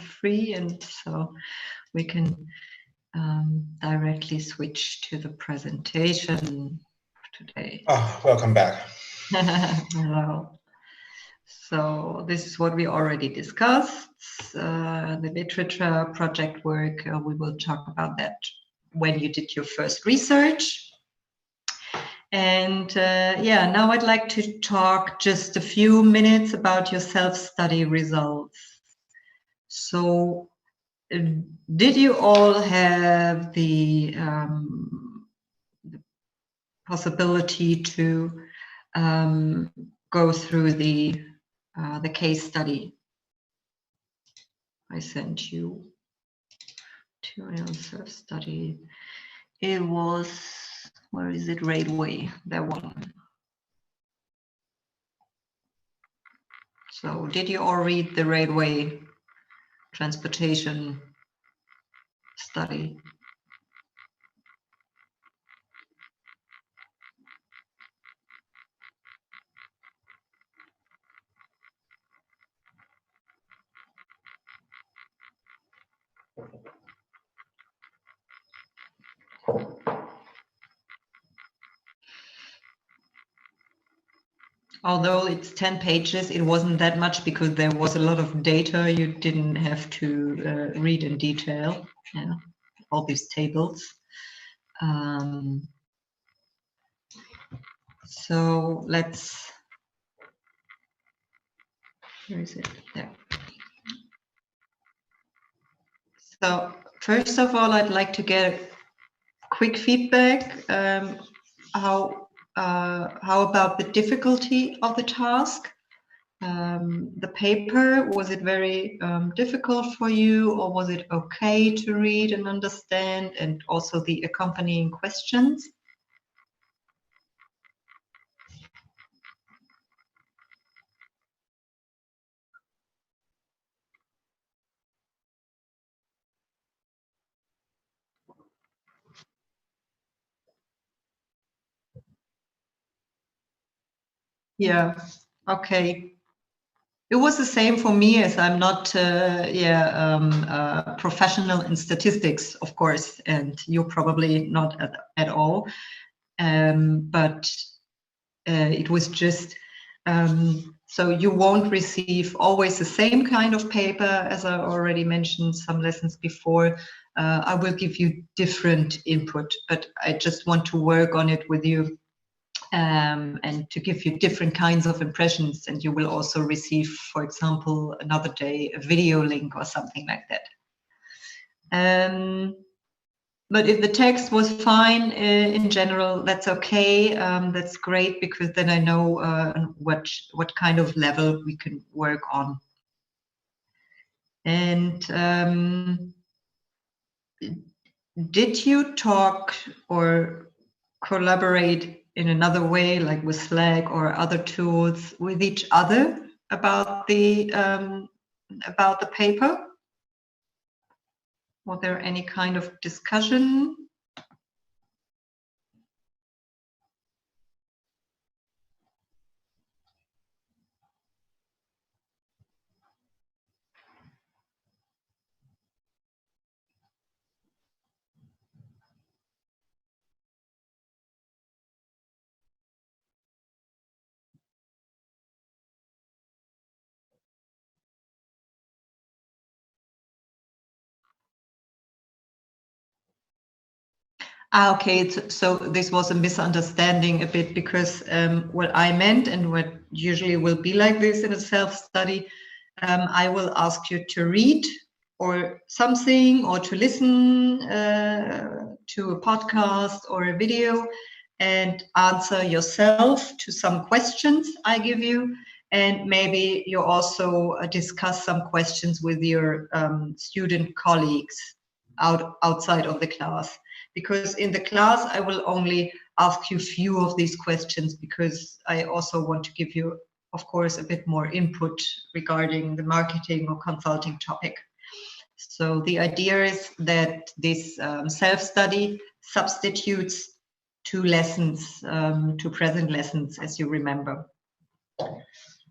free, and so we can directly switch to the presentation today. Oh, welcome back. Hello. So this is what we already discussed, the literature project work. We will talk about that when you did your first research. And yeah, now I'd like to talk just a few minutes about your self-study results. So did you all have the possibility to go through the case study I sent you to your self-study? It was, where is it? Railway, that one. So did you all read the railway transportation study? Although it's 10 pages, it wasn't that much because there was a lot of data you didn't have to read in detail, yeah, all these tables. So let's, where is it? There. So first of all, I'd like to get quick feedback. How about the difficulty of the task? The paper, was it very difficult for you, or was it okay to read and understand, and also the accompanying questions? Yeah, okay. It was the same for me, as I'm not professional in statistics, of course, and you're probably not at all. But it was just, so you won't receive always the same kind of paper, as I already mentioned some lessons before. I will give you different input, but I just want to work on it with you. And to give you different kinds of impressions, and you will also receive, for example, another day, a video link or something like that. But if the text was fine in general, that's okay. That's great, because then I know what kind of level we can work on. And did you talk or collaborate in another way, like with Slack or other tools, with each other about the paper? Was there any kind of discussion? Okay, so this was a misunderstanding a bit, because what I meant, and what usually will be like this in a self-study, I will ask you to read or something, or to listen to a podcast or a video, and answer yourself to some questions I give you. And maybe you also discuss some questions with your student colleagues outside of the class. Because in the class, I will only ask you few of these questions, because I also want to give you, of course, a bit more input regarding the marketing or consulting topic. So the idea is that this self-study substitutes two lessons, two present lessons, as you remember.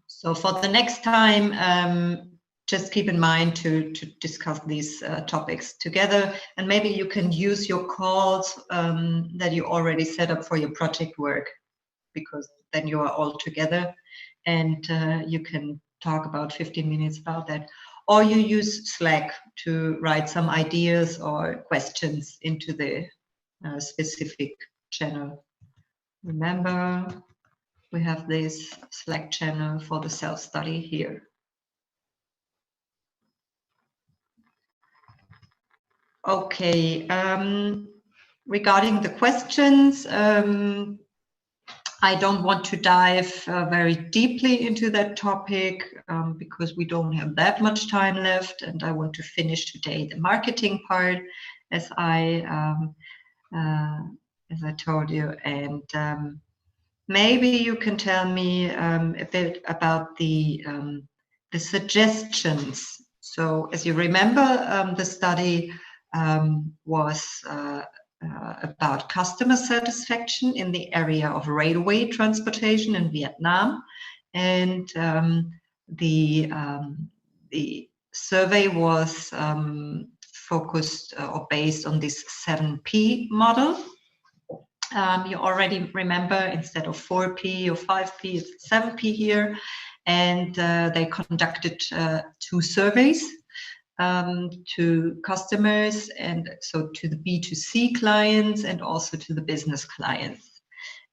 So for the next time, just keep in mind to discuss these topics together, and maybe you can use your calls that you already set up for your project work, because then you are all together and you can talk about 15 minutes about that. Or you use Slack to write some ideas or questions into the specific channel. Remember, we have this Slack channel for the self-study here. Okay, regarding the questions, I don't want to dive very deeply into that topic because we don't have that much time left, and I want to finish today the marketing part, as I told you. And maybe you can tell me a bit about the suggestions. So, as you remember, the study was about customer satisfaction in the area of railway transportation in Vietnam, and the survey was focused or based on this 7P model. You already remember, instead of 4P or 5P, it's 7P here, and they conducted 2 surveys to customers, and so to the B2C clients and also to the business clients.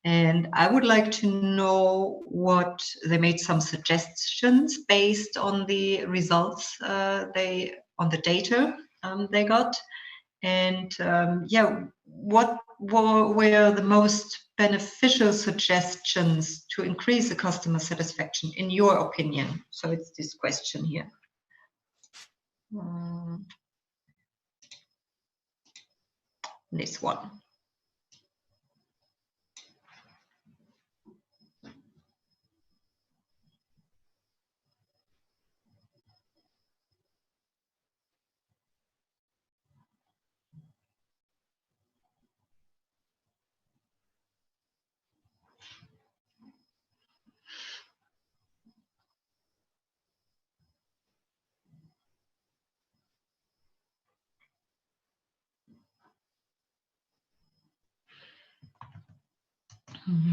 And I would like to know what they made some suggestions based on the results on the data they got, and what were the most beneficial suggestions to increase the customer satisfaction in your opinion? So it's this question here. This one.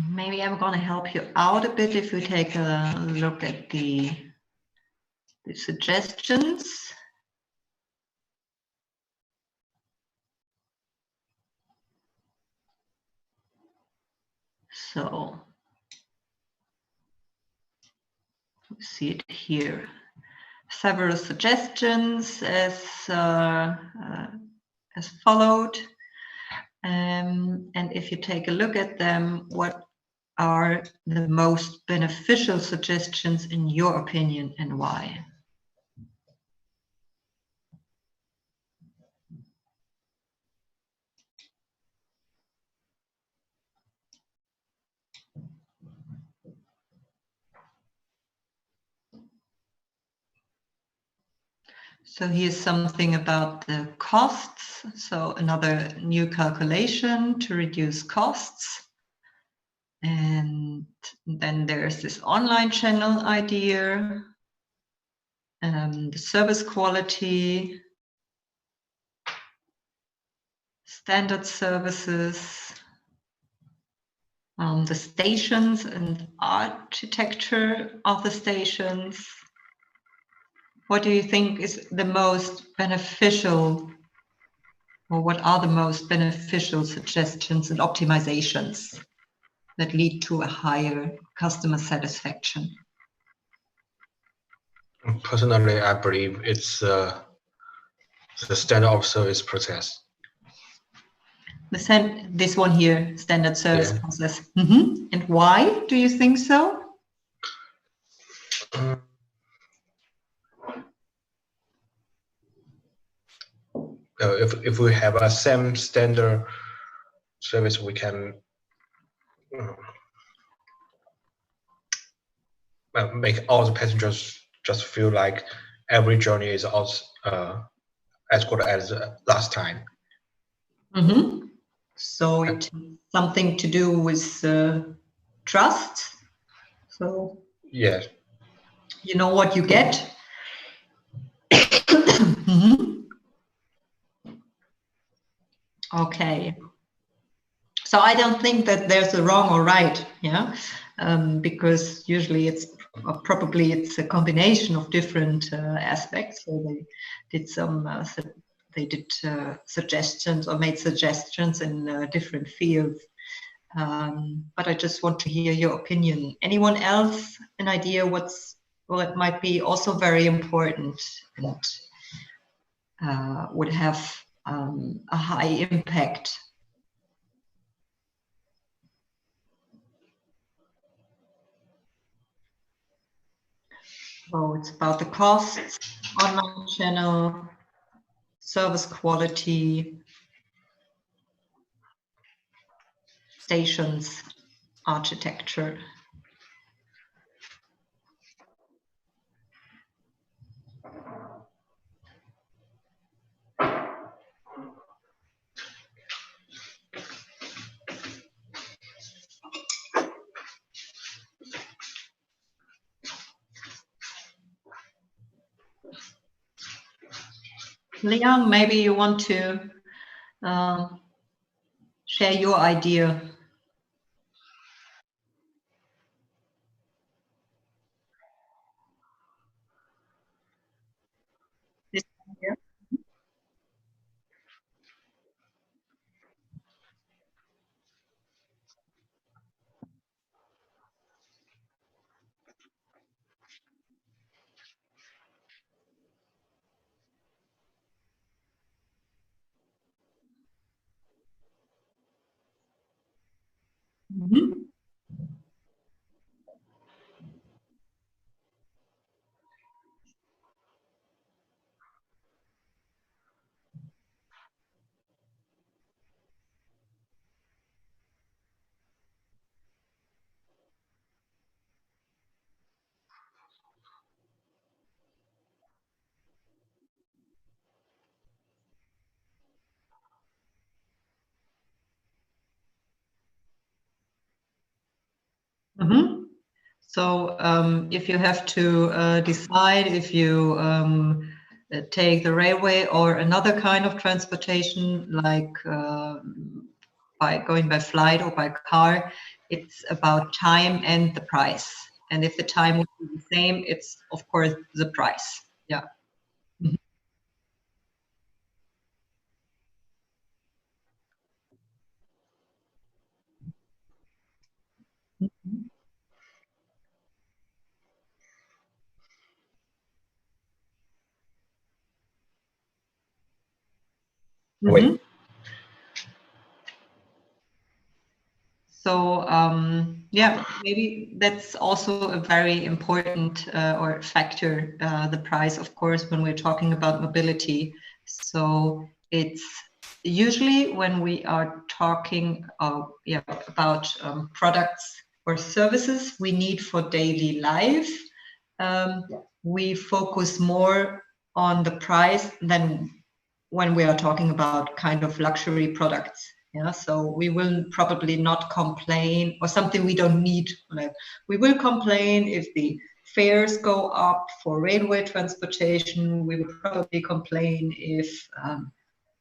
Maybe I'm going to help you out a bit if we take a look at the suggestions. So, see it here. Several suggestions as followed. And if you take a look at them, what are the most beneficial suggestions in your opinion, and why? So here's something about the costs. So another new calculation to reduce costs. And then there's this online channel idea, the service quality, standard services, the stations and architecture of the stations. What do you think is the most beneficial, or what are the most beneficial suggestions and optimizations that lead to a higher customer satisfaction? Personally, I believe it's the standard of service process. This one here, standard service process. And why do you think so? If we have a same standard service, we can make all the passengers just feel like every journey is also as good as last time. So it's something to do with trust. So yes, you know what you get. Okay. So I don't think that there's a wrong or right, yeah, because usually probably it's a combination of different aspects. So they did suggestions or made suggestions in different fields. But I just want to hear your opinion. Anyone else an idea what might be also very important and would have a high impact? So it's about the costs, online channel, service quality, stations, architecture. Liang, maybe you want to share your idea. Mm-hmm. Mm-hmm. So if you have to decide if you take the railway or another kind of transportation, like by going by flight or by car, it's about time and the price. And if the time would be the same, it's of course the price. Yeah. Mhm. Wait. So yeah, maybe that's also a very important or factor, the price, of course, when we're talking about mobility. So it's usually when we are talking about products or services we need for daily life, um, we focus more on the price than when we are talking about kind of luxury products. Yeah, so we will probably not complain or something we don't need. Like we will complain if the fares go up for railway transportation. We will probably complain if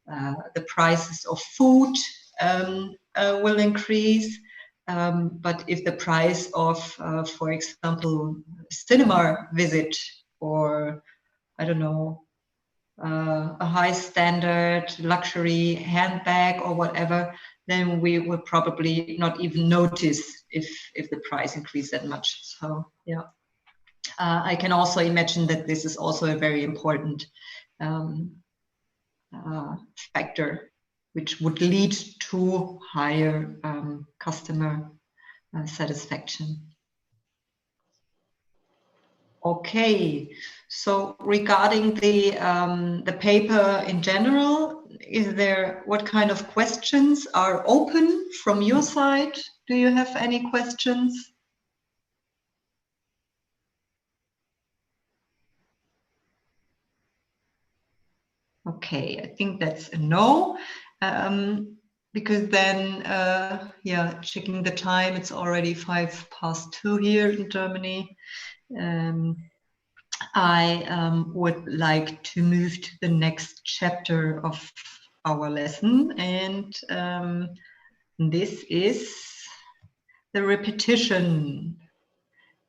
the prices of food will increase. But if the price of, for example, cinema visit or I don't know, a high standard luxury handbag or whatever, then we will probably not even notice if the price increased that much. So yeah, I can also imagine that this is also a very important um, factor, which would lead to higher customer satisfaction. Okay, so regarding the paper in general, is there what kind of questions are open from your side? Do you have any questions? Okay, I think that's a no, because then, yeah, checking the time, it's already 2:05 here in Germany. I would like to move to the next chapter of our lesson, and this is the repetition.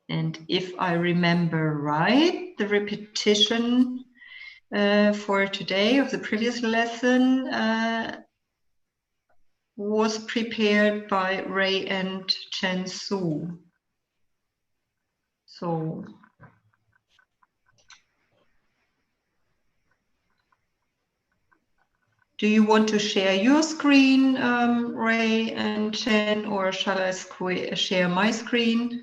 And if I remember right, the repetition for today of the previous lesson was prepared by Ray and Chen Su. So do you want to share your screen, Ray and Chen, or shall I share my screen?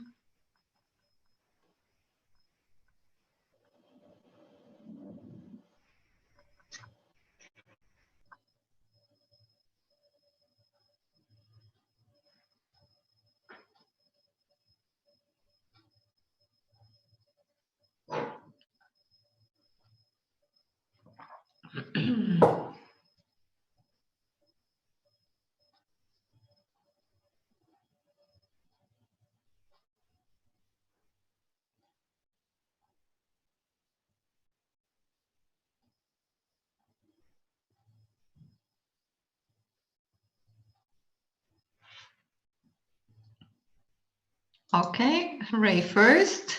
Okay, Ray first.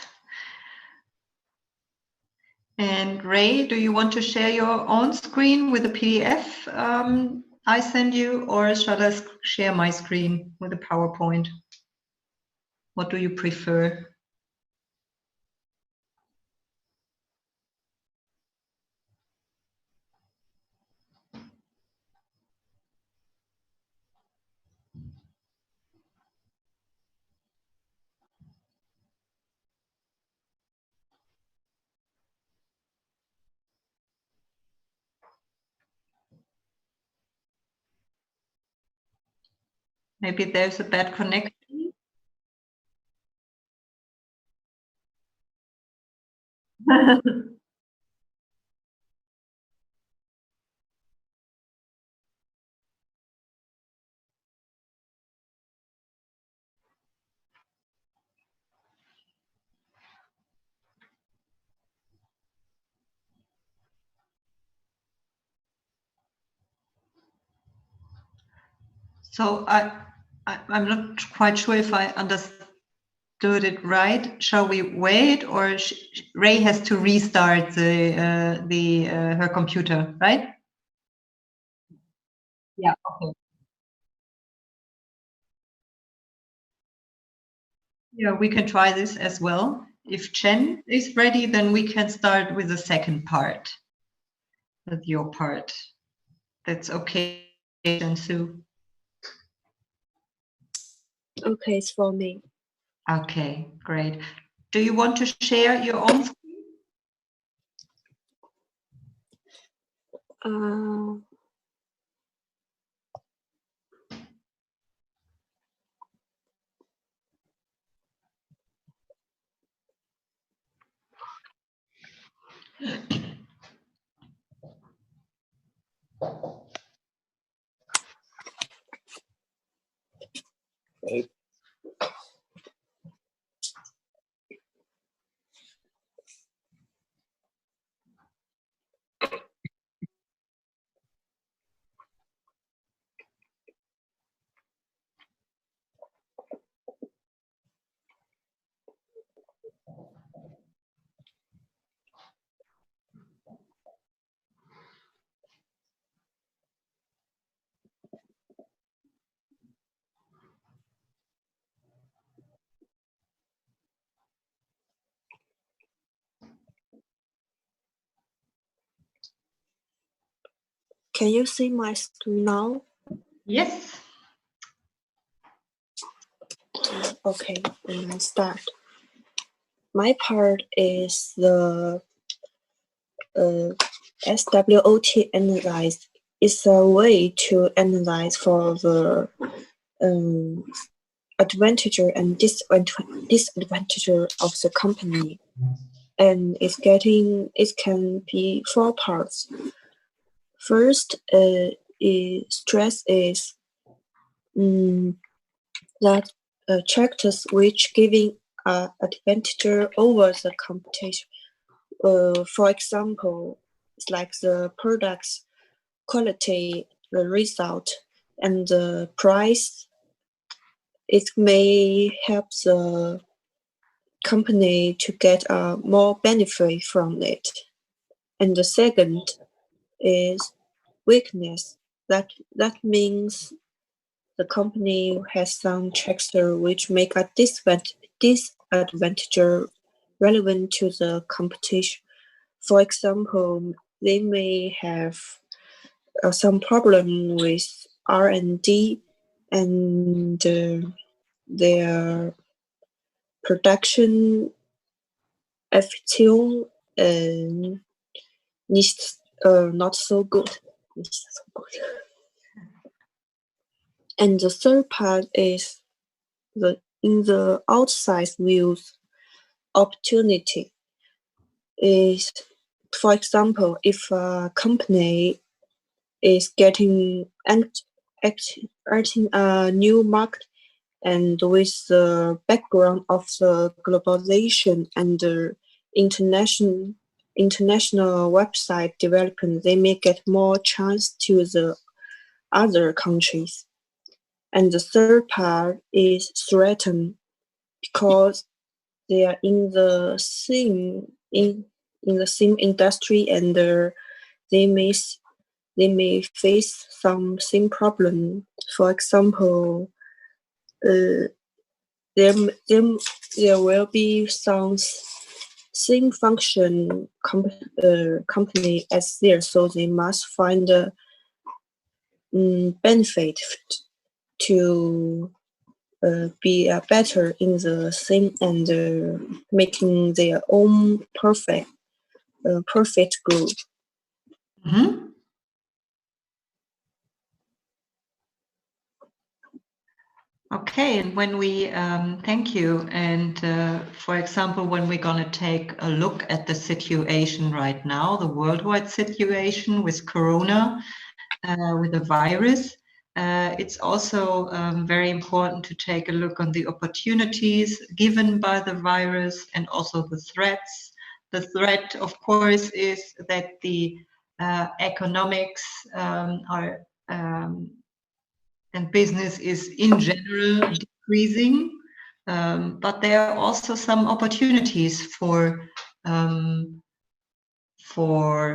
And Ray, do you want to share your own screen with the PDF I send you, or shall I share my screen with a PowerPoint? What do you prefer? Maybe there's a bad connection. So I'm not quite sure if I understood it right. Shall we wait, or Ray has to restart her computer, right? Yeah. Okay. Yeah, we can try this as well. If Chen is ready, then we can start with the second part, with your part. That's okay, Chen Su. Okay, it's for me. Okay, great. Do you want to share your own screen? Can you see my screen now? Yes. Okay, and I start. My part is the SWOT analyze. It's a way to analyze for the advantage and disadvantage of the company, and it can be 4 parts. First, stress is that factors which giving advantage over the competition. For example, it's like the products quality, the result, and the price. It may help the company to get more benefit from it. And the second is weakness. That means the company has some checks which make a disadvantage relevant to the competition. For example, they may have some problem with R&D and their production efficiency not so good. And the third part is in the outside views, opportunity is, for example, if a company is entering a new market, and with the background of the globalization and the international website development, they may get more chance to the other countries. And the third part is threatened because they are in the same industry, and they may face some same problem. For example, there will be some same function company as theirs, so they must find a benefit to be better in the same and making their own perfect group. Mm-hmm. Okay, and when we thank you, and for example, when we're going to take a look at the situation right now, the worldwide situation with Corona, with the virus, it's also very important to take a look on the opportunities given by the virus and also the threats. The threat, of course, is that the economics are and business is in general decreasing, but there are also some opportunities for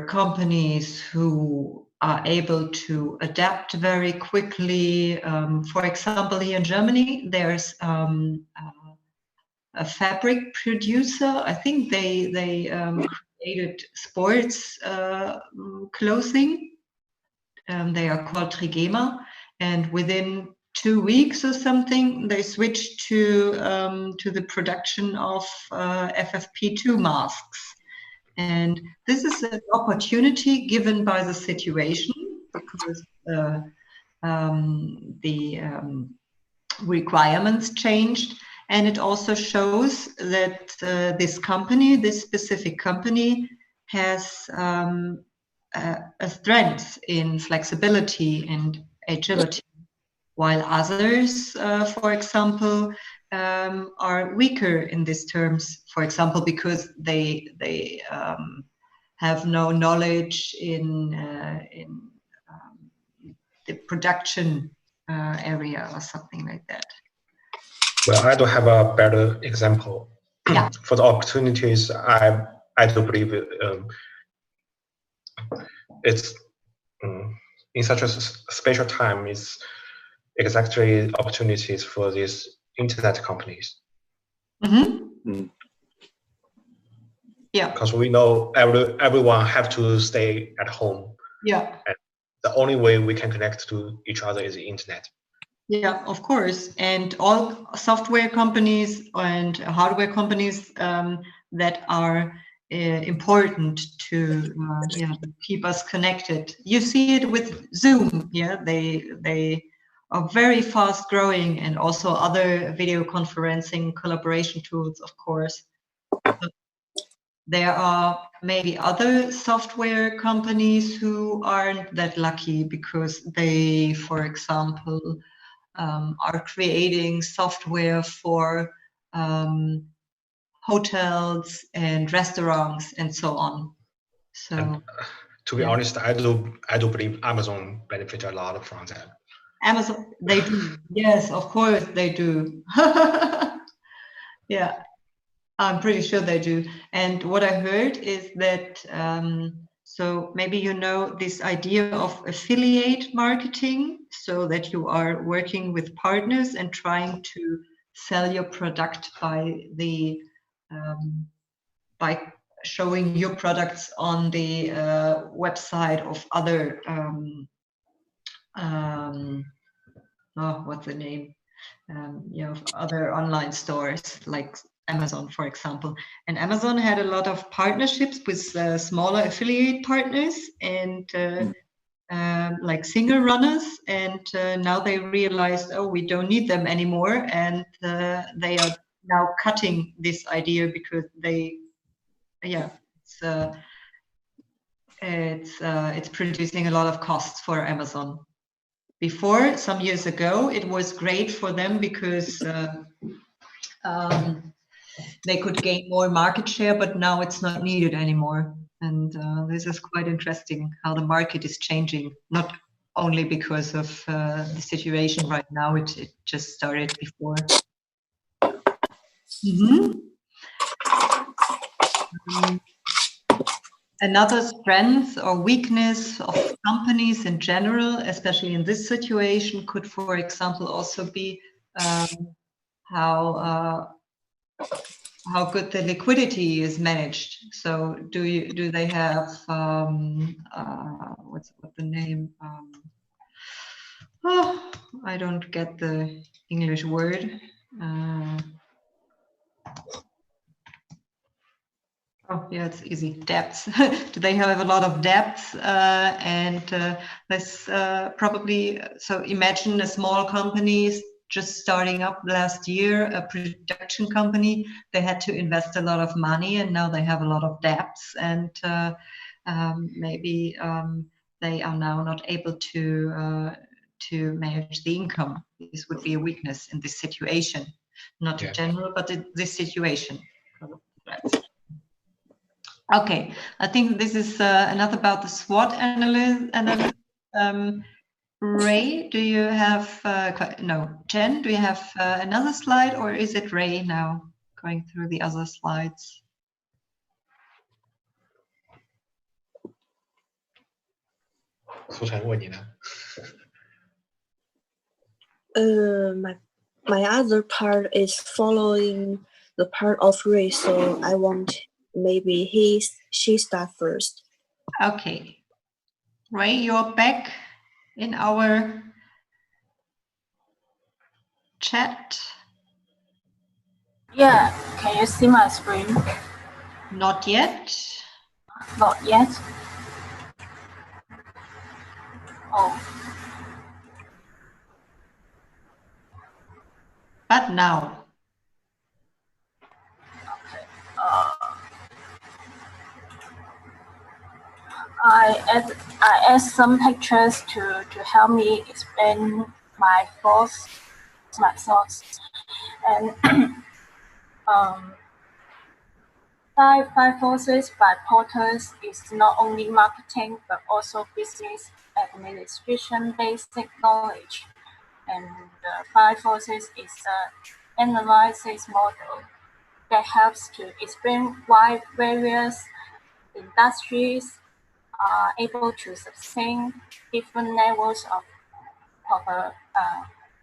companies who are able to adapt very quickly. For example, here in Germany, there's a fabric producer. I think they created sports clothing. They are called Trigema. And within 2 weeks or something, they switched to the production of FFP2 masks. And this is an opportunity given by the situation, because the requirements changed. And it also shows that this specific company, has a strength in flexibility and agility, while others, for example, are weaker in these terms, for example, because they have no knowledge in the production area or something like that. Well, I do have a better example. Yeah. For the opportunities, I do believe it's in such a special time, it's exactly opportunities for these internet companies. Mm-hmm. Yeah. Because we know everyone have to stay at home. Yeah. And the only way we can connect to each other is the internet. Yeah, of course. And all software companies and hardware companies that are important to keep us connected. You see it with Zoom. Yeah, they are very fast growing, and also other video conferencing collaboration tools, of course. There are maybe other software companies who aren't that lucky because they, for example, are creating software for hotels and restaurants and so on. So, and To be honest, I do believe Amazon benefit a lot from that. Amazon, they do. Yes, of course they do. Yeah, I'm pretty sure they do. And what I heard is that, so maybe you know this idea of affiliate marketing, so that you are working with partners and trying to sell your product by showing your products on the website of other what's the name? Of other online stores like Amazon, for example. And Amazon had a lot of partnerships with smaller affiliate partners and like single runners. And now they realized, oh, we don't need them anymore. And they are now cutting this idea because it's producing a lot of costs for Amazon. Before, some years ago, it was great for them because they could gain more market share, but now it's not needed anymore. And this is quite interesting how the market is changing, not only because of the situation right now, it just started before. Another strength or weakness of companies in general, especially in this situation, could, for example, also be how good the liquidity is managed. So, do they have what's the name? I don't get the English word. Oh, yeah, it's easy. Debts. Do they have a lot of debts? And this probably, so imagine a small company just starting up last year, a production company. They had to invest a lot of money and now they have a lot of debts. And maybe they are now not able to manage the income. This would be a weakness in this situation. Not in general, but in this situation. Okay, I think this is enough about the SWOT analysis. Ray, do you have, Jen, do you have another slide, or is it Ray now going through the other slides? My other part is following the part of Ray, so I want maybe she start first. Okay, Ray, you're back in our chat. Yeah, can you see my screen? Not yet. Not yet. Oh. But now. Okay. I add some pictures to help me explain my thoughts. And Five Forces by Porters is not only marketing but also business administration basic knowledge. And Five Forces is an analysis model that helps to explain why various industries are able to sustain different levels of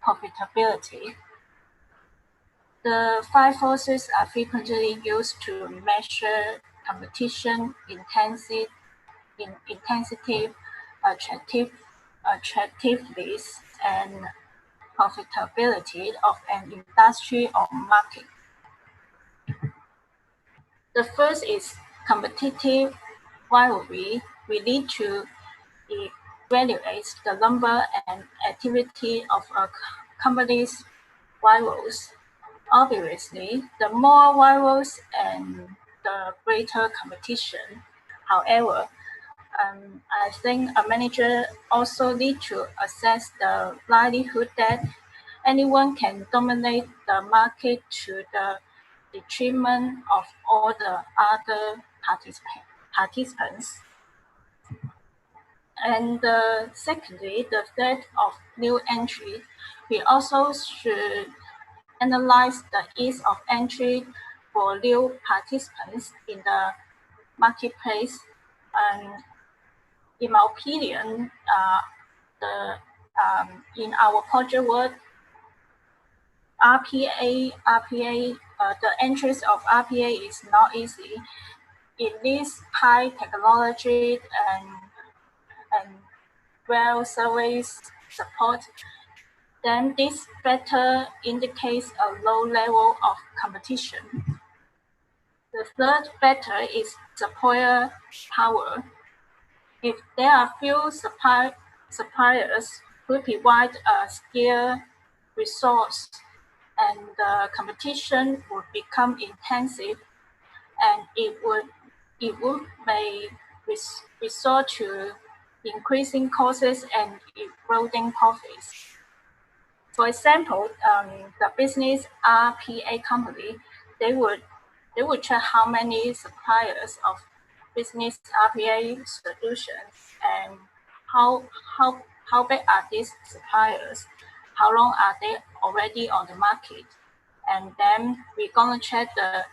profitability. The Five Forces are frequently used to measure competition intensity, attractiveness, and profitability of an industry or market. The first is competitive rivalry. We need to evaluate the number and activity of a company's rivals. Obviously, the more rivals and the greater competition. However, I think a manager also needs to assess the likelihood that anyone can dominate the market to the detriment of all the other participants. And secondly, the threat of new entry. We also should analyze the ease of entry for new participants in the marketplace. And in my opinion, in our project work, the entries of RPA is not easy. It needs high technology and well service support. Then this better indicates a low level of competition. The third factor is supplier power. If there are few suppliers who provide a scarce resource, and the competition would become intensive, and it would may resort to increasing costs and eroding profits. For example, the business RPA company, they would check how many suppliers of business RPA solutions and how big are these suppliers, how long are they already on the market, and then we're gonna check the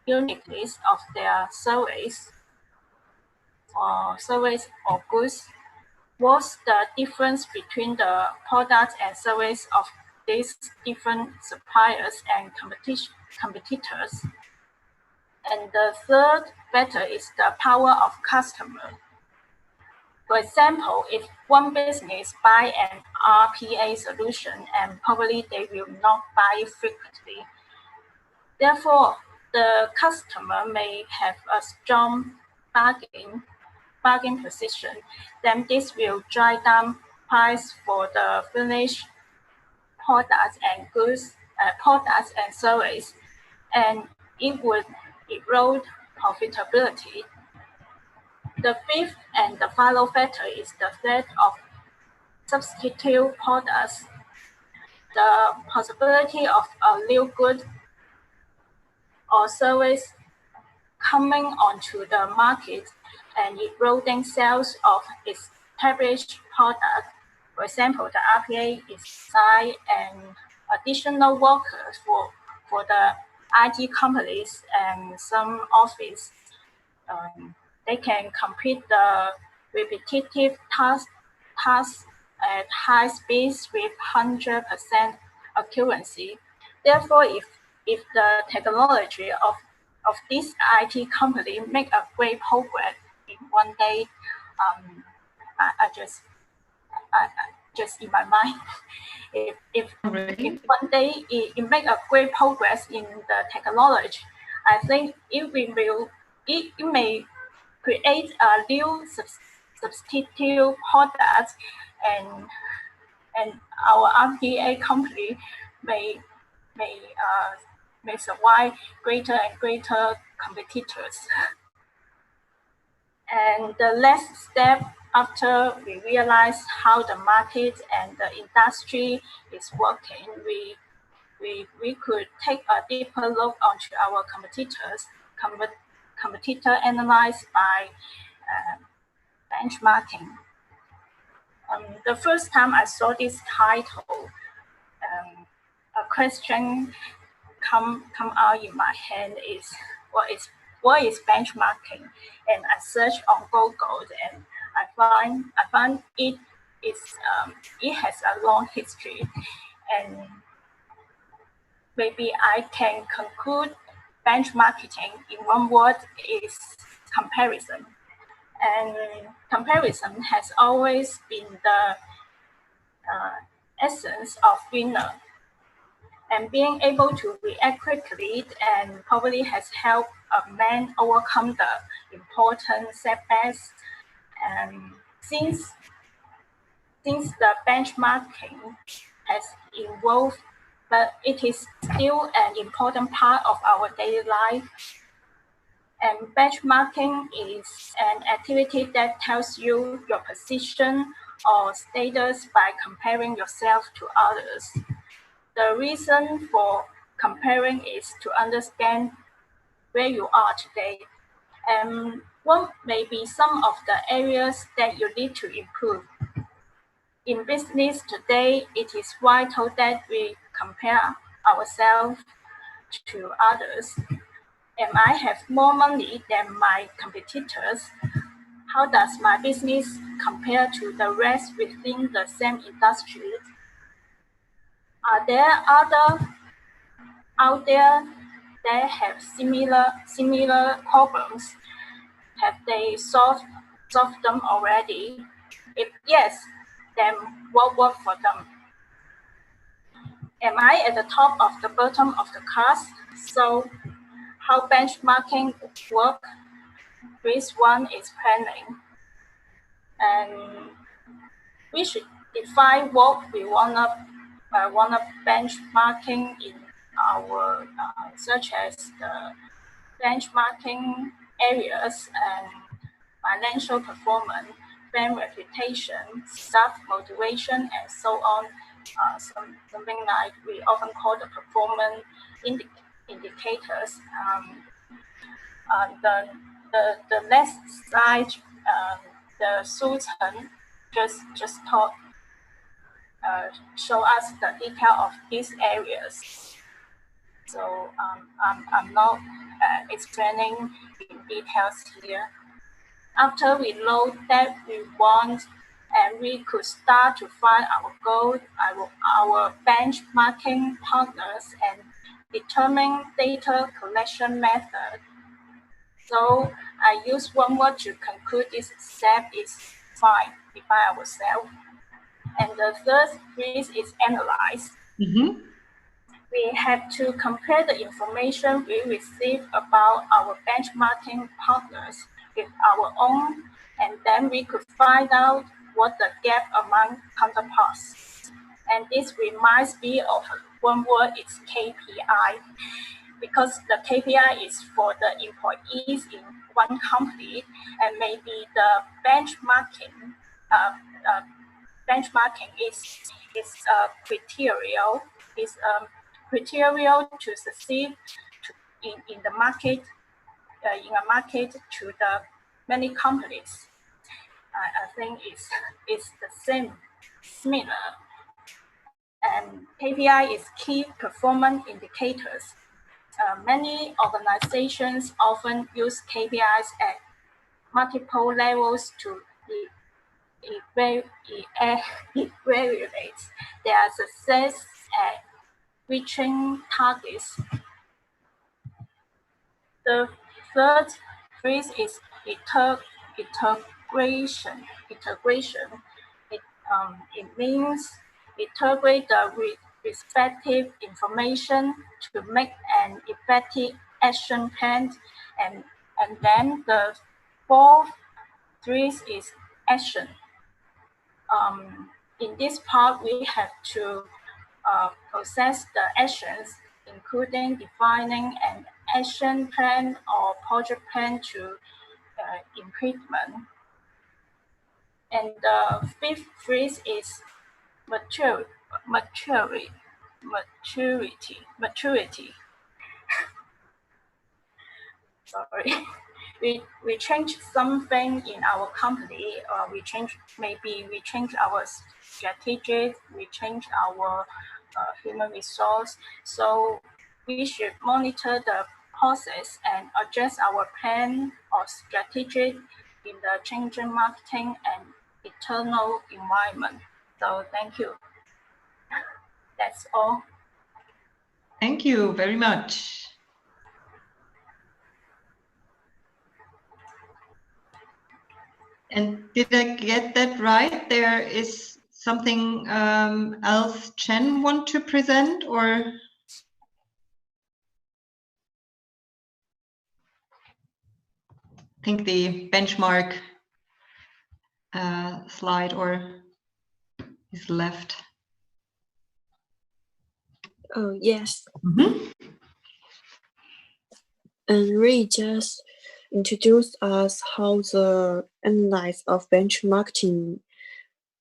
uniqueness of their service or goods. What's the difference between the products and service of these different suppliers and competitors? And the third factor is the power of customer. For example, if one business buy an RPA solution, and probably they will not buy it frequently. Therefore, the customer may have a strong bargain position, then this will drive down price for the finished products and goods, products and service, and it would erode profitability. The fifth and the final factor is the threat of substitute products. The possibility of a new good or service coming onto the market and eroding sales of established product. For example, the RPA is assigned an additional workers for the IT companies and some office. They can complete the repetitive tasks at high speeds with 100% accuracy. Therefore, if the technology of this IT company make a great progress in one day, I just in my mind, if one day it make a great progress in the technology, I think it may create a new substitute product, and our RPA company may survive greater and greater competitors. And the last step, after we realize how the market and the industry is working, we could take a deeper look onto our competitor analyzed by benchmarking. The first time I saw this title, a question come out in my head is what is benchmarking? And I searched on Google, and I find it has a long history, and maybe I can conclude benchmarking in one word is comparison. And comparison has always been the essence of winner. And being able to react quickly and probably has helped a man overcome the important setbacks. And since the benchmarking has evolved, but it is still an important part of our daily life. And benchmarking is an activity that tells you your position or status by comparing yourself to others. The reason for comparing is to understand where you are today. And What may be some of the areas that you need to improve? In business today, it is vital that we compare ourselves to others. Am I have more money than my competitors? How does my business compare to the rest within the same industry? Are there others out there that have similar problems? Have they solved them already? If yes, then what worked for them? Am I at the top of the bottom of the class? So how benchmarking work? Phase one is planning. And we should define what we wanna benchmarking in our such as the benchmarking areas and financial performance, brand reputation, staff motivation, and so on. Something like we often call the performance indicators. The next slide, the Su Chen just taught show us the detail of these areas. So I'm not explaining in details here. After we know that we want and we could start to find our goals, our benchmarking partners, and determine data collection method. So I use one word to conclude this step is define ourselves. And the third phase is analyze. Mm-hmm. We have to compare the information we receive about our benchmarking partners with our own, and then we could find out what the gap among counterparts. And this reminds me of one word is KPI, because the KPI is for the employees in one company, and maybe the benchmarking is criteria to succeed in the market, in a market to the many companies. I think it's the same, similar. And KPI is key performance indicators. Many organizations often use KPIs at multiple levels to evaluate their success at reaching targets. The third phase is integration. It means integrate the respective information to make an effective action plan, and then the fourth phase is action. In this part, we have to process the actions, including defining an action plan or project plan to improvement. And the fifth phase is maturity. Sorry. We change something in our company, we change our strategy, we change our human resource. So we should monitor the process and adjust our plan or strategy in the changing marketing and internal environment. So thank you. That's all. Thank you very much. And did I get that right? There is something else Chen want to present, or? I think the benchmark slide or is left. Oh, yes. Mm-hmm. And Ray just introduced us how the analysis of benchmarking.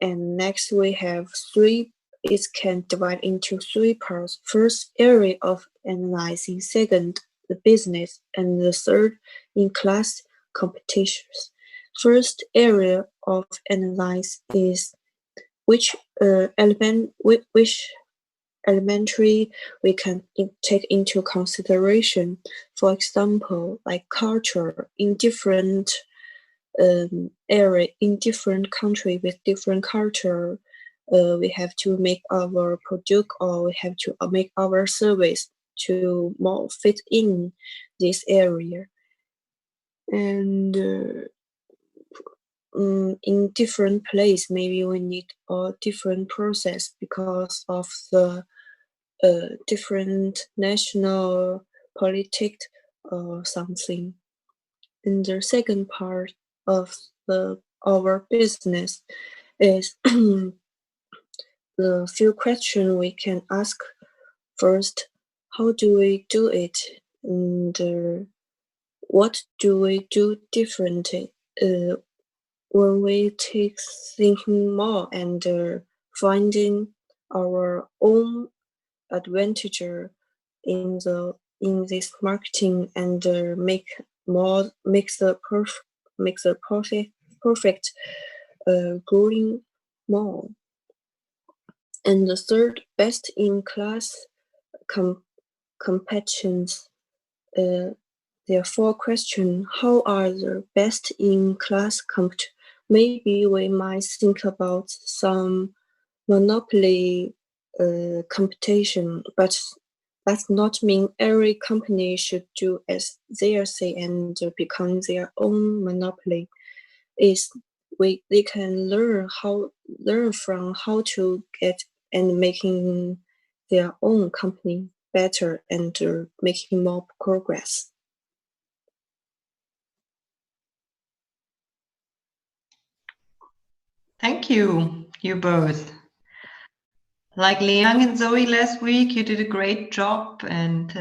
And next we have three. It can divide into three parts. First, area of analyzing. Second, the business. And the third, in class competitions. First area of analysis is which elementary we can take into consideration. For example, like culture in different area, in different country with different culture, we have to make our product or we have to make our service to more fit in this area. And in different place, maybe we need a different process because of the different national politics or something. And the second part of our business is the few questions we can ask. First, how do we do it? And what do we do differently? When we take thinking more and finding our own advantage in this marketing and make the perfect growing more. And the third, best in class competitions. There are 4 questions. How are the best in class competitions? Maybe we might think about some monopoly competition, but that's not mean every company should do as they say and become their own monopoly. They can learn from how to get and making their own company better and making more progress. Thank you, you both. Like Liang and Zoe last week, you did a great job, and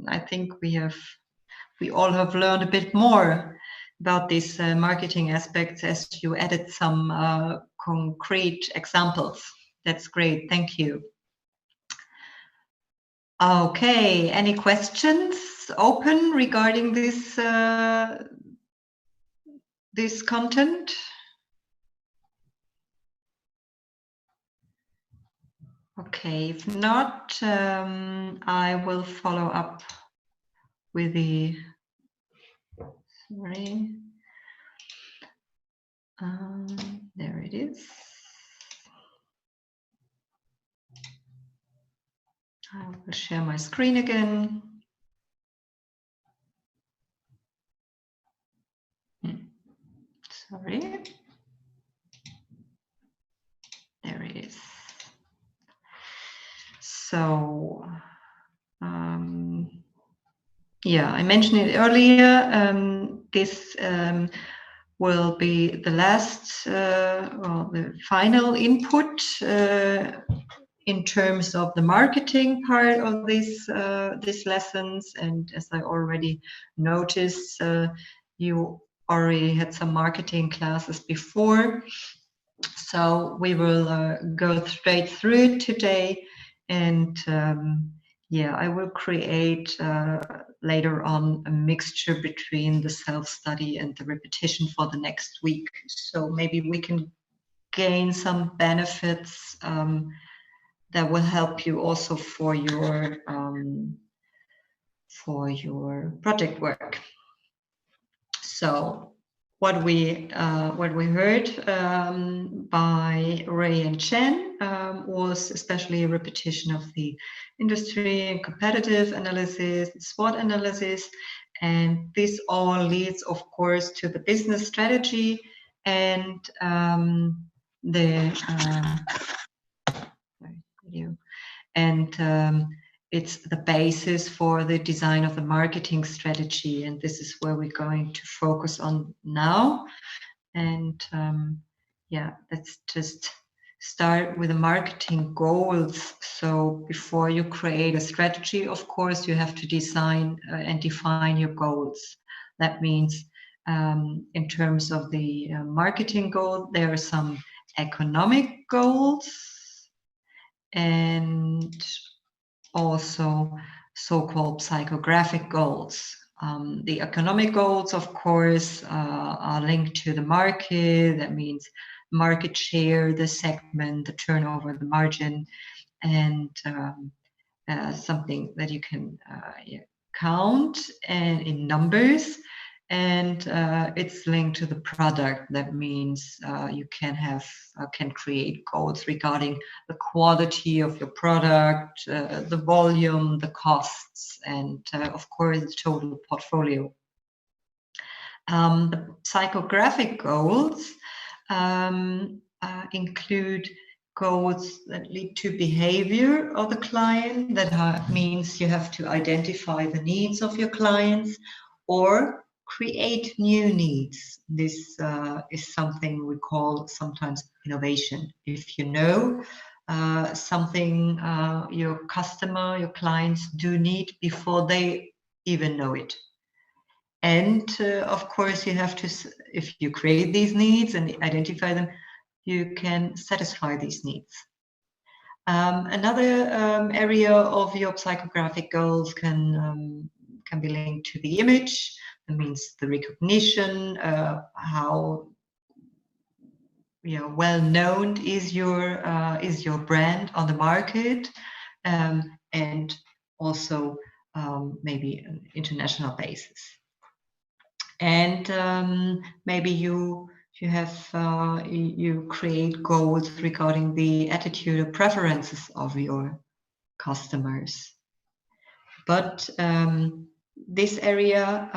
I think we all have learned a bit more about these marketing aspects as you added some concrete examples. That's great. Thank you. Okay, any questions open regarding this this content? Okay, if not, I will follow up with the, sorry, there it is. I will share my screen again. Sorry. There it is. So, yeah, I mentioned it earlier. This will be the last, well, the final input in terms of the marketing part of these lessons. And as I already noticed, you already had some marketing classes before. So we will go straight through it today. And yeah, I will create later on a mixture between the self-study and the repetition for the next week. So maybe we can gain some benefits that will help you also for your project work. So what we heard by Ray and Chen was especially a repetition of the industry and competitive analysis, SWOT analysis, and this all leads, of course, to the business strategy and it's the basis for the design of the marketing strategy, and this is where we're going to focus on now. And yeah, let's just start with the marketing goals. So before you create a strategy, of course, you have to design and define your goals. That means in terms of the marketing goal, there are some economic goals and also so-called psychographic goals. The economic goals, of course, are linked to the market. That means market share, the segment, the turnover, the margin, and something that you can count and in numbers. And it's linked to the product. That means you can create goals regarding the quality of your product, the volume, the costs, and of course the total portfolio. The psychographic goals include goals that lead to behavior of the client. That means you have to identify the needs of your clients or create new needs. This is something we call sometimes innovation. If you know something your customer, your clients do need before they even know it. And of course, you have to, if you create these needs and identify them, you can satisfy these needs. Another area of your psychographic goals can be linked to the image. That means the recognition, how well known is your brand on the market, and also maybe an international basis. And maybe you create goals regarding the attitude or preferences of your customers. But this area,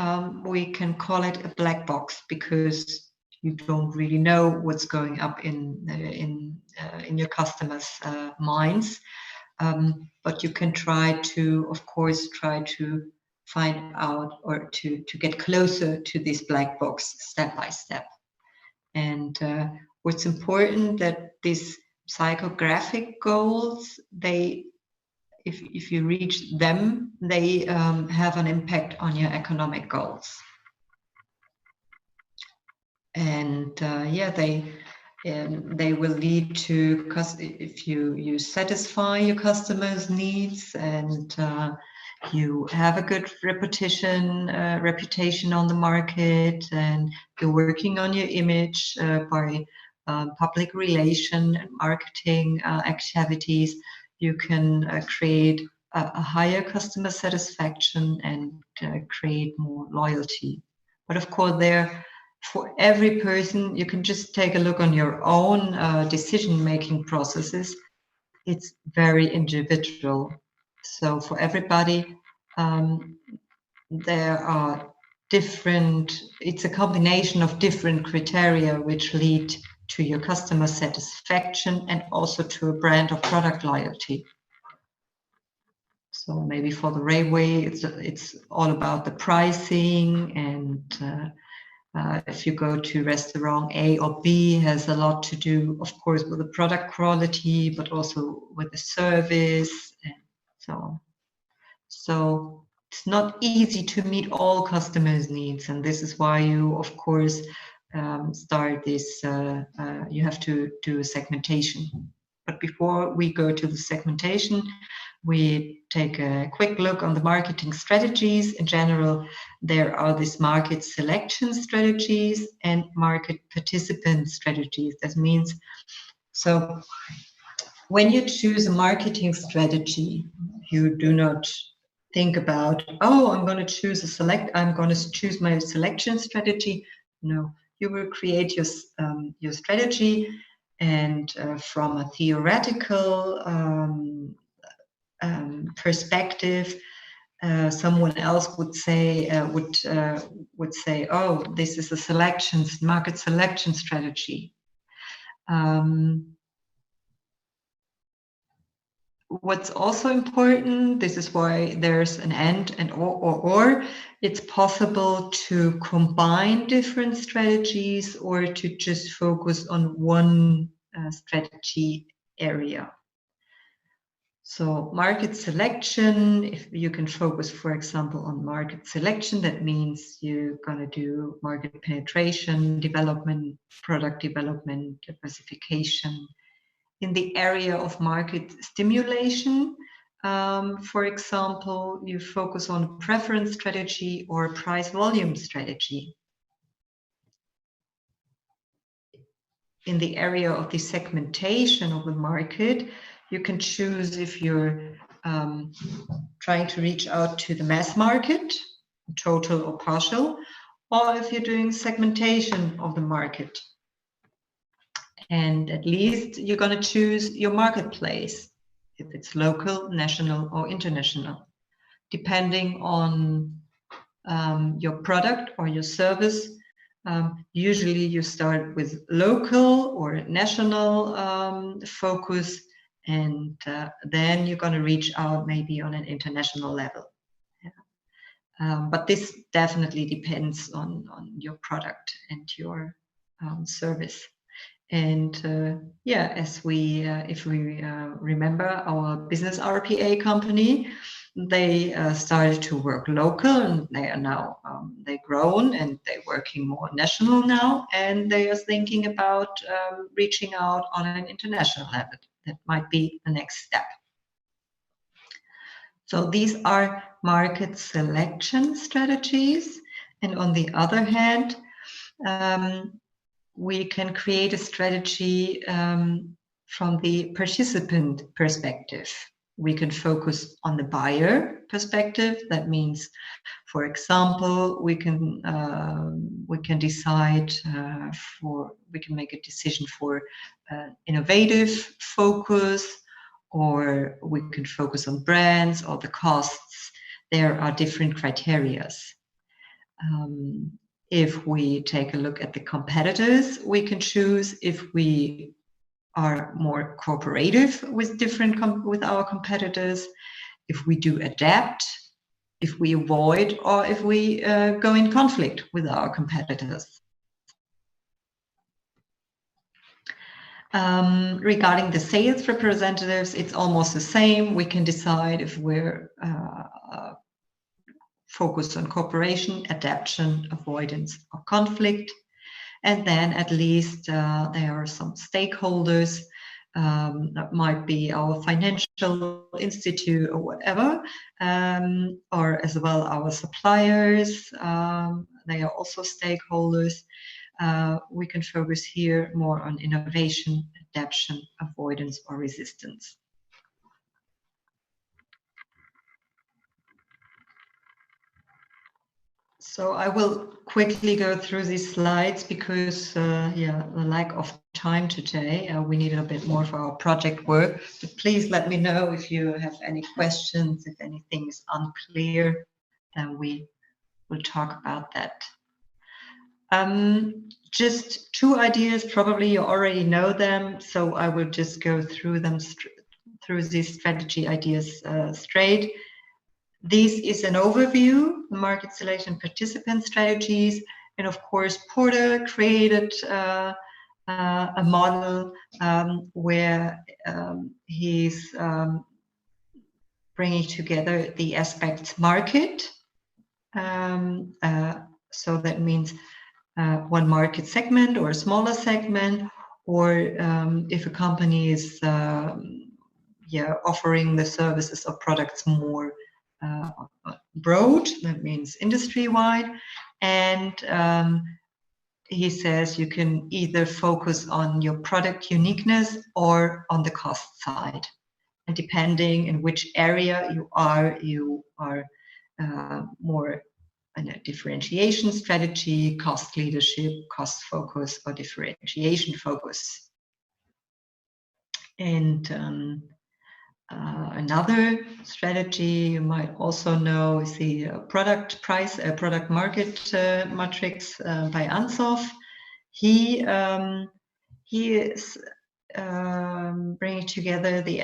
we can call it a black box, because you don't really know what's going up in your customers' minds. But you can of course, try to find out or to get closer to this black box step by step. And what's important that these psychographic goals, if you reach them, they have an impact on your economic goals. And they will lead to, if you satisfy your customers' needs and you have a good reputation on the market, and you're working on your image by public relation and marketing activities, you can create a higher customer satisfaction and create more loyalty. But of course, for every person, you can just take a look on your own decision-making processes. It's very individual. So for everybody, there are it's a combination of different criteria which lead to your customer satisfaction and also to a brand or product loyalty. So maybe for the railway, it's all about the pricing, and if you go to restaurant A or B, has a lot to do, of course, with the product quality, but also with the service and so on. So it's not easy to meet all customers' needs, and this is why you, of course, start this. You have to do a segmentation. But before we go to the segmentation, we take a quick look on the marketing strategies. In general, there are these market selection strategies and market participant strategies. That means, so when you choose a marketing strategy, you do not think about, oh, I'm going to choose my selection strategy. No, you will create your strategy, and from a theoretical perspective, someone else would say, oh, this is a market selection strategy. What's also important, this is why there's an and or, it's possible to combine different strategies or to just focus on one strategy area. So market selection, if you can focus, for example, on market selection, that means you're going to do market penetration, development, product development, diversification. In the area of market stimulation, for example, you focus on preference strategy or price volume strategy. In the area of the segmentation of the market, you can choose if you're trying to reach out to the mass market, total or partial, or if you're doing segmentation of the market. And at least you're going to choose your marketplace, if it's local, national, or international, depending on your product or your service. Usually you start with local or national focus, and then you're going to reach out maybe on an international level. Yeah. But this definitely depends on your product and your service. And yeah, as we, if we remember our business RPA company, they started to work local, and they are now they've grown and they're working more national now, and they are thinking about reaching out on an international level. That might be the next step. So these are market selection strategies, and on the other hand, we can create a strategy from the participant perspective. We can focus on the buyer perspective. That means, for example, we can decide we can make a decision for innovative focus, or we can focus on brands or the costs. There are different criterias. If we take a look at the competitors, we can choose if we are more cooperative with with our competitors, if we do adapt, if we avoid, or if we go in conflict with our competitors. Regarding the sales representatives, it's almost the same. We can decide if we're focused on cooperation, adaptation, avoidance, or conflict. And then at least there are some stakeholders, that might be our financial institute or whatever, or as well our suppliers. They are also stakeholders. We can focus here more on innovation, adaptation, avoidance, or resistance. So I will quickly go through these slides because, yeah, the lack of time today. We need a bit more for our project work. But please let me know if you have any questions, if anything is unclear, then we will talk about that. Just two ideas, probably you already know them, so I will just go through them, through these strategy ideas straight. This is an overview, market selection participant strategies, and of course Porter created a model where he's bringing together the aspects market. So that means one market segment or a smaller segment, or if a company is offering the services or products more broad, that means industry-wide. And he says you can either focus on your product uniqueness or on the cost side. And depending in which area you are more in a differentiation strategy, cost leadership, cost focus, or differentiation focus. And another strategy you might also know is the product market matrix by Ansoff. He is bringing together the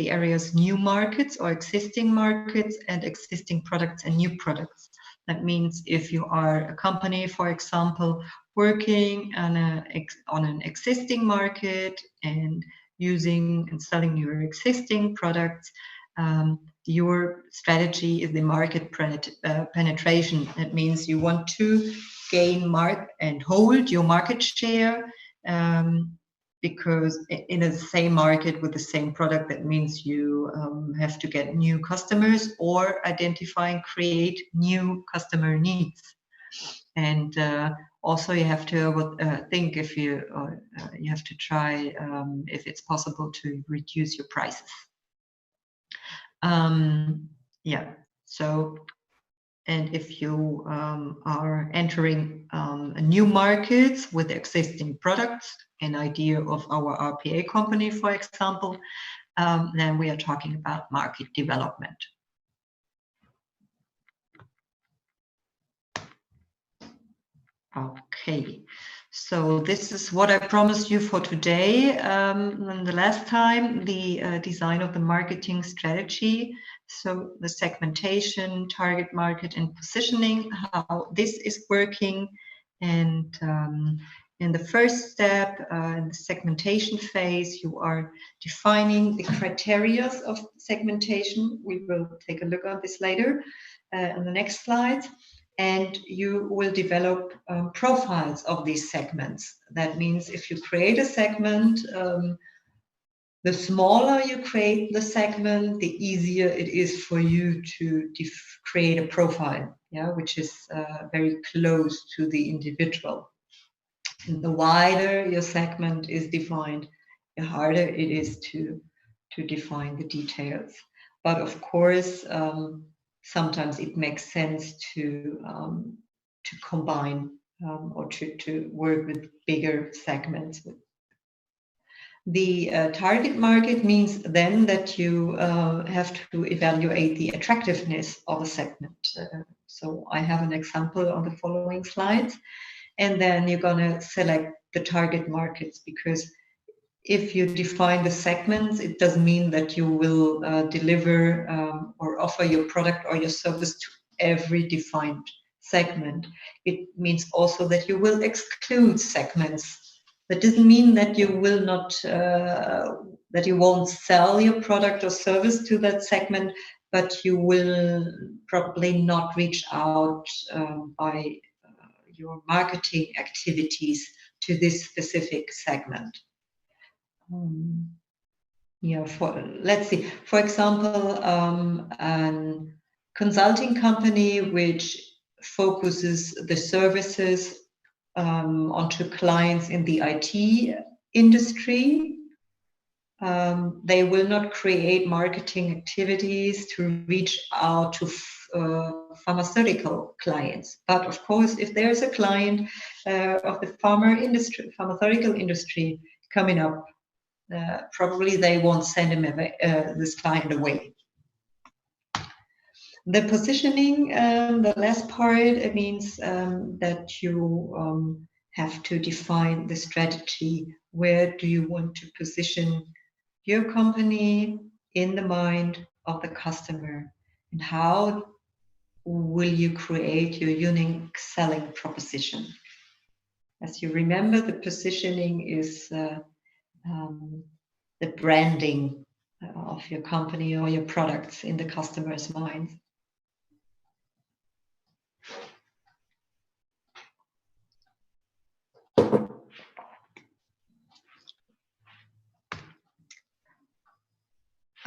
areas new markets or existing markets, and existing products and new products. That means if you are a company, for example, working on an existing market and using and selling your existing products, your strategy is the market penetration. That means you want to gain and hold your market share, because in the same market with the same product, that means you have to get new customers or identify and create new customer needs. And also you have to think if you have to try if it's possible to reduce your prices. Yeah, so, and if you are entering a new markets with existing products, an idea of our RPA company, for example, then we are talking about market development. Okay, so this is what I promised you for today. And the last time, the design of the marketing strategy. So the segmentation, target market, and positioning, how this is working. And in the first step, in the segmentation phase, you are defining the criteria of segmentation. We will take a look at this later on the next slide. And you will develop profiles of these segments. That means if you create a segment, the smaller you create the segment, the easier it is for you to create a profile, yeah, which is very close to the individual. And the wider your segment is defined, the harder it is to define the details. But of course, sometimes it makes sense to combine or to work with bigger segments. The target market means then that you have to evaluate the attractiveness of a segment. So I have an example on the following slides, and then you're going to select the target markets, because if you define the segments, it doesn't mean that you will deliver or offer your product or your service to every defined segment. It means also that you will exclude segments. That doesn't mean that you will not, that you won't sell your product or service to that segment, but you will probably not reach out by your marketing activities to this specific segment. Yeah, let's see, for example, a consulting company which focuses the services onto clients in the IT industry, they will not create marketing activities to reach out to pharmaceutical clients. But of course, if there's a client of the pharmaceutical industry coming up, probably they won't send him this client away. The positioning, the last part, it means that you have to define the strategy. Where do you want to position your company in the mind of the customer? And how will you create your unique selling proposition? As you remember, the positioning is the branding of your company or your products in the customer's mind.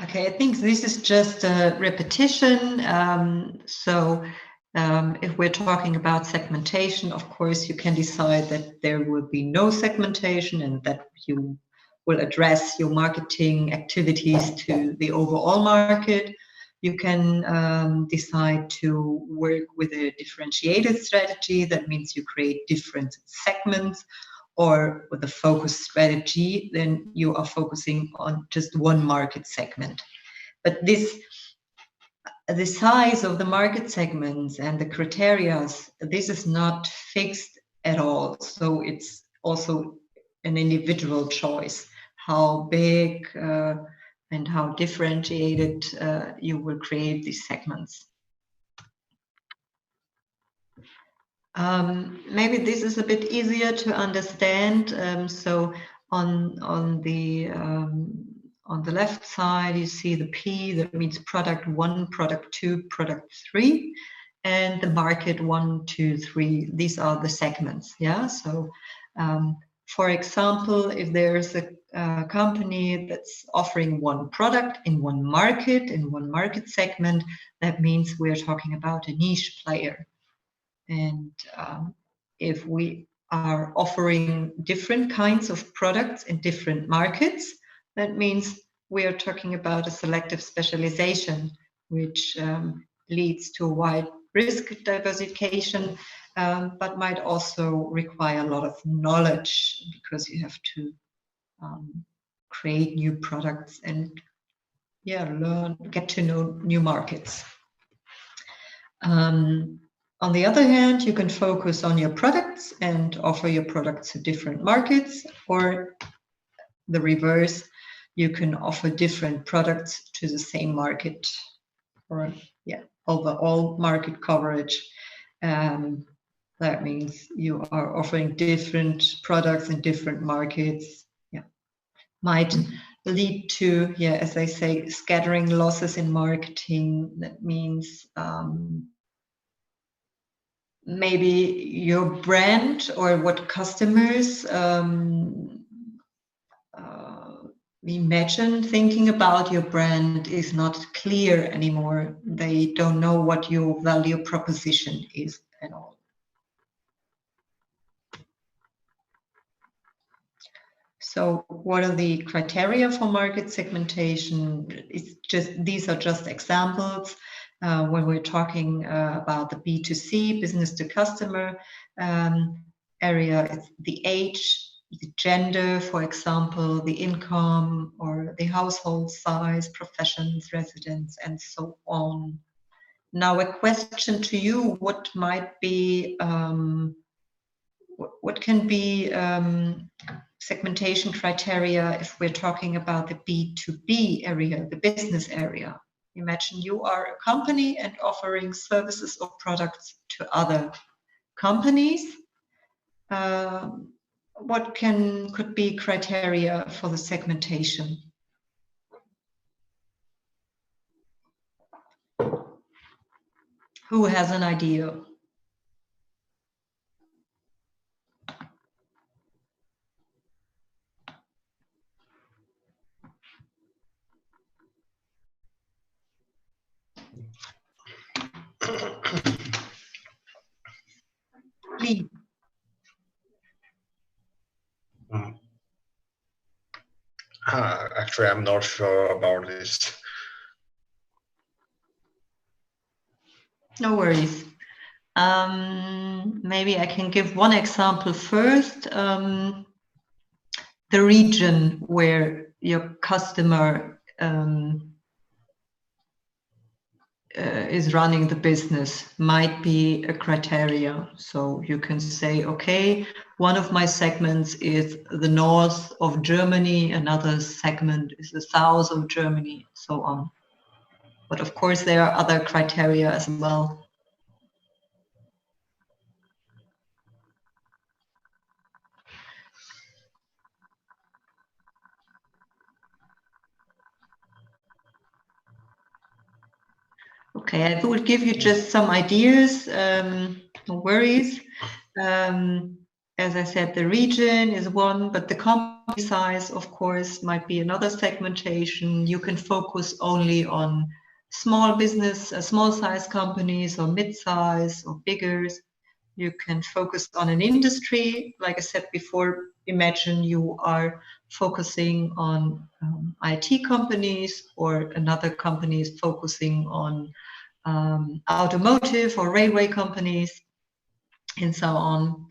Okay, I think this is just a repetition. If we're talking about segmentation, of course, you can decide that there will be no segmentation and that you will address your marketing activities to the overall market. You can decide to work with a differentiated strategy. That means you create different segments, or with a focus strategy, then you are focusing on just one market segment. But the size of the market segments and the criteria, this is not fixed at all. So it's also an individual choice, how big and how differentiated you will create these segments. Maybe this is a bit easier to understand. So on the left side, you see the P, that means product 1, product 2, product 3, and the market 1, 2, 3. These are the segments. Yeah. So For example, if there's a company that's offering one product in one market segment, that means we're talking about a niche player. And if we are offering different kinds of products in different markets, that means we are talking about a selective specialization, which leads to a wide risk diversification, but might also require a lot of knowledge, because you have to create new products and get to know new markets. On the other hand, you can focus on your products and offer your products to different markets, or the reverse, you can offer different products to the same market, or overall market coverage. That means you are offering different products in different markets. Might lead to, as I say, scattering losses in marketing. That means maybe your brand or what customers imagine thinking about your brand is not clear anymore. They don't know what your value proposition is at all. So what are the criteria for market segmentation? These are just examples. When we're talking about the B2C, business to customer area, it's the age, the gender, for example, the income or the household size, professions, residence, and so on. Now, a question to you: what might be, what can be segmentation criteria if we're talking about the B2B area, the business area? Imagine you are a company and offering services or products to other companies. What could be criteria for the segmentation? Who has an idea? Please. Actually, I'm not sure about this. No worries. Maybe I can give one example first. The region where your customer is running the business might be a criteria. So you can say, okay, one of my segments is the north of Germany, another segment is the south of Germany, so on. But of course, there are other criteria as well. Okay, I will give you just some ideas, no worries. As I said, the region is one, but the company size, of course, might be another segmentation. You can focus only on small business, small size companies, or mid-size or bigger. You can focus on an industry. Like I said before, imagine you are focusing on IT companies, or another company is focusing on automotive or railway companies, and so on.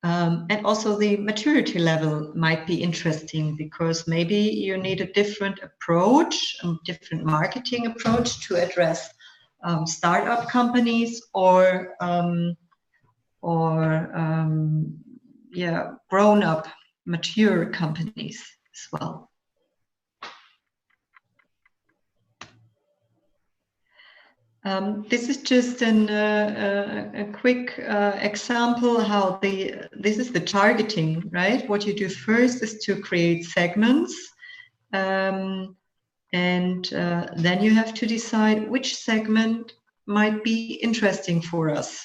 And also the maturity level might be interesting, because maybe you need a different approach, a different marketing approach to address startup companies or grown-up, mature companies as well. This is just a quick example how this is the targeting, right? What you do first is to create segments, and then you have to decide which segment might be interesting for us.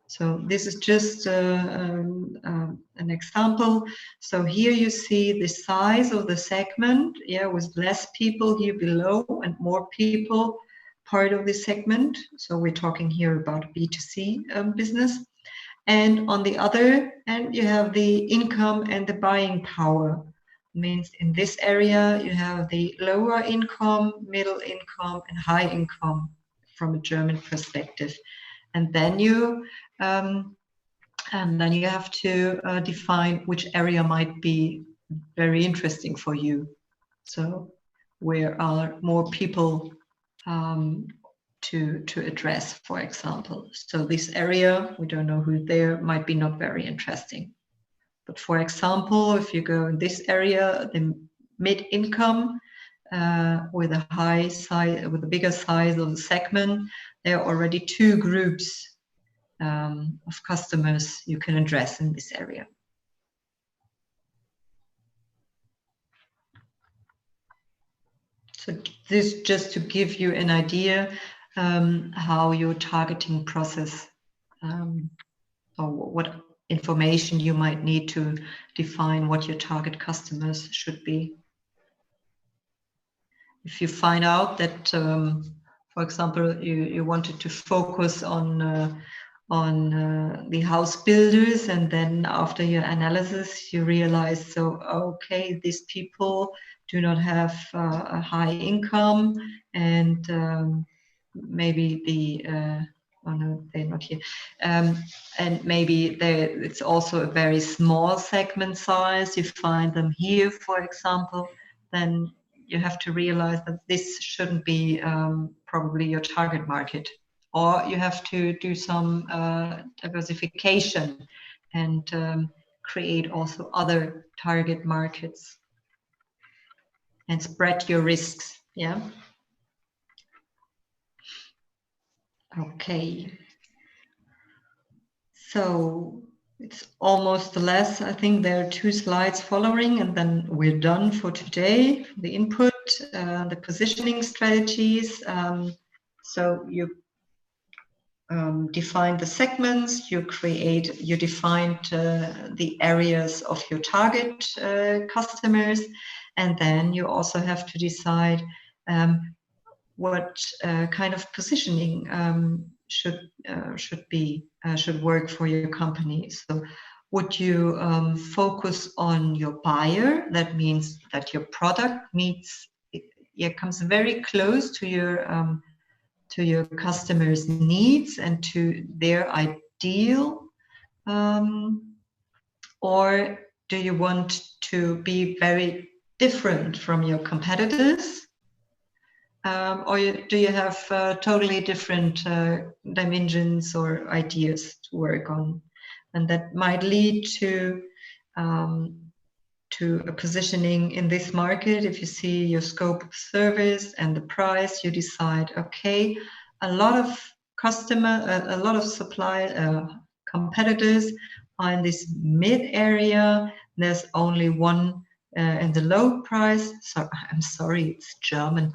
So this is just an example. So here you see the size of the segment, yeah, with less people here below and more people part of the segment. So we're talking here about B2C business. And on the other end, you have the income and the buying power. Means in this area, you have the lower income, middle income, and high income from a German perspective. And then you have to define which area might be very interesting for you. So where are more people to address, for example. So this area, we don't know who there, might be not very interesting. But for example, if you go in this area, the mid-income with a high size, with a bigger size of the segment, there are already two groups of customers you can address in this area. So this just to give you an idea how your targeting process or what information you might need to define what your target customers should be. If you find out that, for example, you wanted to focus on the house builders, and then after your analysis you realize, so okay, these people do not have a high income, and maybe the oh no, they're not here, and maybe it's also a very small segment size. You find them here, for example, then you have to realize that this shouldn't be probably your target market. Or you have to do some diversification and create also other target markets and spread your risks. Yeah. Okay. So it's almost less. I think there are 2 slides following, and then we're done for today. The input, the positioning strategies. So you define the segments, you defined the areas of your target customers, and then you also have to decide what kind of positioning should work for your company. So would you focus on your buyer? That means that your product comes very close to your customers' needs and to their ideal, or do you want to be very different from your competitors, or do you have totally different dimensions or ideas to work on? And that might lead to a positioning in this market. If you see your scope of service and the price, you decide, okay, a lot of competitors are in this mid area. There's only one in the low price. So I'm sorry, it's German.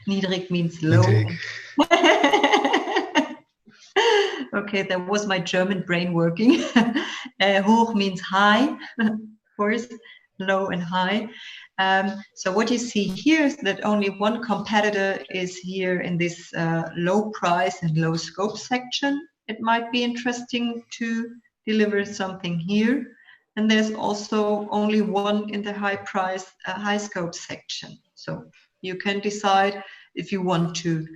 Niedrig means low. Okay, that was my German brain working. Hoch means high. Course, low and high. So what you see here is that only one competitor is here in this low price and low scope section. It might be interesting to deliver something here. And there's also only one in the high price, high scope section. So you can decide if you want to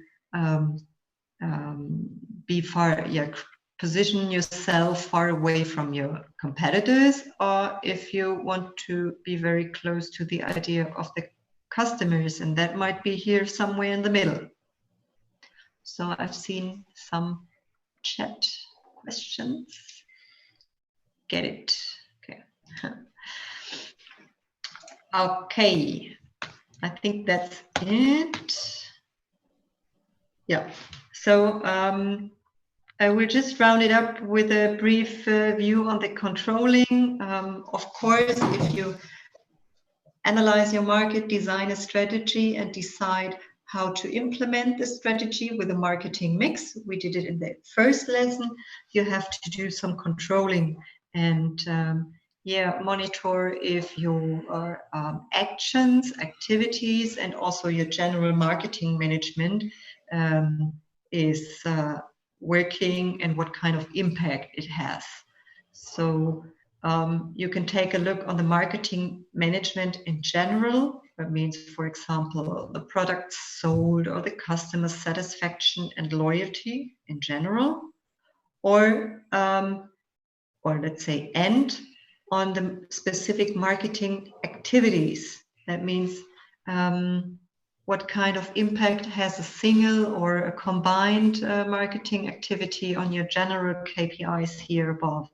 position yourself far away from your competitors, or if you want to be very close to the idea of the customers, and that might be here somewhere in the middle. So I've seen some chat questions. Get it? Okay. Okay, I think that's it. Yeah, so I will just round it up with a brief view on the controlling. Of course, if you analyze your market, design a strategy, and decide how to implement the strategy with a marketing mix. We did it in the first lesson. You have to do some controlling and monitor if your actions, activities, and also your general marketing management is working and what kind of impact it has. So you can take a look on the marketing management in general. That means, for example, the products sold or the customer satisfaction and loyalty in general, or let's say, and on the specific marketing activities. That means what kind of impact has a single or a combined marketing activity on your general KPIs here above.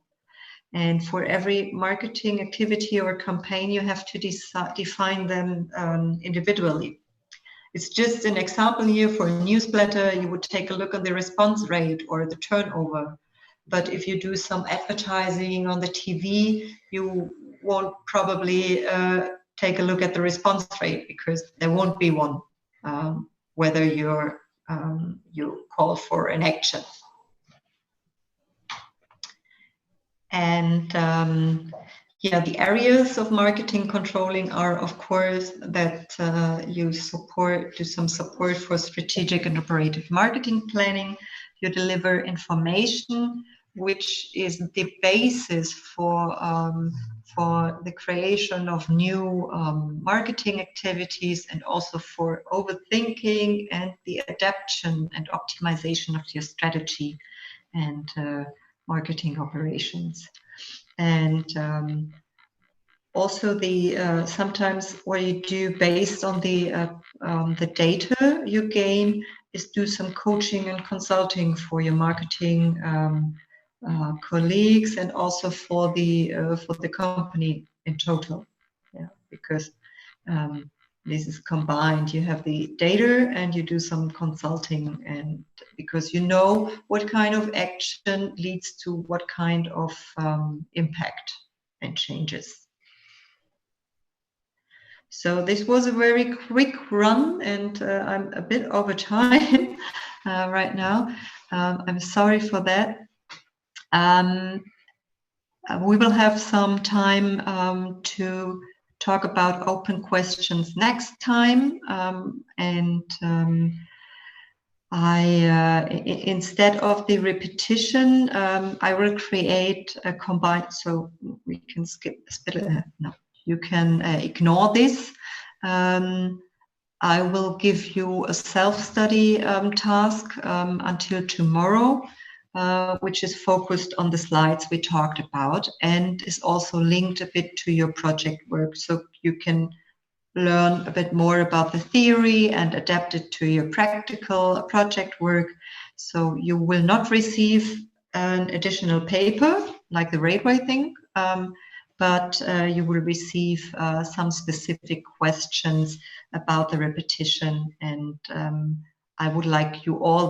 And for every marketing activity or campaign, you have to define them individually. It's just an example here. For a newsletter, you would take a look on the response rate or the turnover. But if you do some advertising on the TV, you won't probably take a look at the response rate because there won't be one, whether you call for an action. And the areas of marketing controlling are, of course, that you do some support for strategic and operative marketing planning. You deliver information, which is the basis for the creation of new marketing activities, and also for overthinking and the adaptation and optimization of your strategy and marketing operations. And also sometimes what you do based on the data you gain is do some coaching and consulting for your marketing colleagues, and also for the company in total. Yeah, because this is combined. You have the data and you do some consulting, and because you know what kind of action leads to what kind of impact and changes. So this was a very quick run, and I'm a bit over time right now. I'm sorry for that. We will have some time to talk about open questions next time, instead of the repetition, I will create a combined, so we can skip this bit. No, you can ignore this. I will give you a self-study task until tomorrow, which is focused on the slides we talked about and is also linked a bit to your project work. So you can learn a bit more about the theory and adapt it to your practical project work. So you will not receive an additional paper like the railway thing, but you will receive some specific questions about the repetition, and I would like you all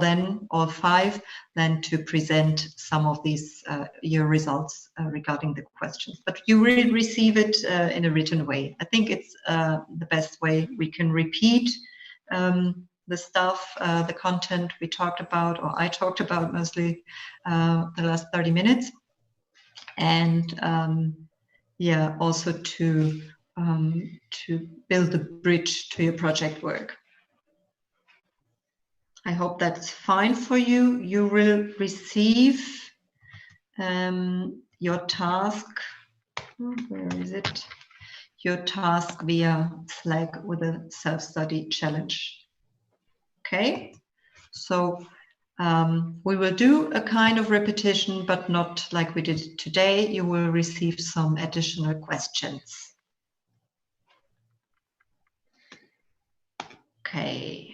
five, to present some of these your results regarding the questions. But you will receive it in a written way. I think it's the best way. We can repeat the stuff, the content we talked about, or I talked about mostly the last 30 minutes. And also to build a bridge to your project work. I hope that's fine for you. You will receive your task. Where is it? Your task via Slack with a self-study challenge. Okay, so we will do a kind of repetition, but not like we did today. You will receive some additional questions. Okay,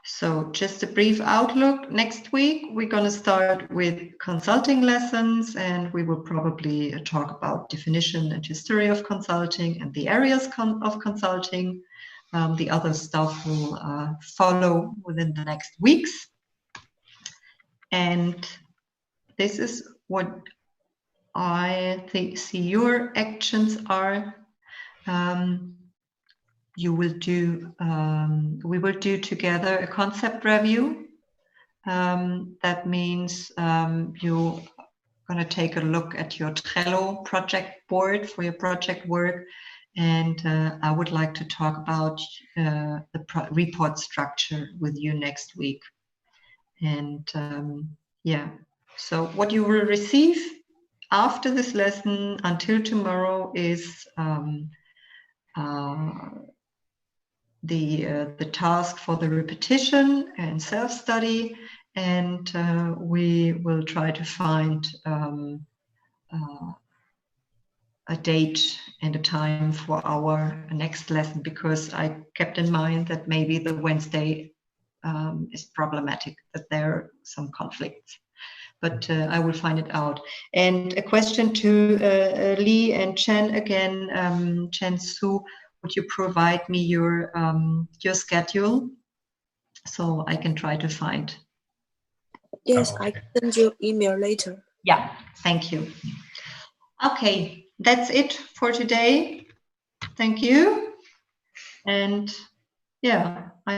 so just a brief outlook. Next week, we're going to start with consulting lessons, and we will probably talk about definition and history of consulting and the areas of consulting. The other stuff will follow within the next weeks. And this is what I see your actions are. you will do, we will do together a concept review. That means you're going to take a look at your Trello project board for your project work. And I would like to talk about the report structure with you next week. And yeah, so what you will receive after this lesson until tomorrow is the task for the repetition and self-study, and we will try to find a date and a time for our next lesson, because I kept in mind that maybe the Wednesday is problematic, that there are some conflicts. But I will find it out. And a question to Lee and Chen again. Chen Su, would you provide me your schedule so I can try to find? Yes, Okay. I can send you email later. Yeah, thank you. Okay, that's it for today. Thank you. And yeah, I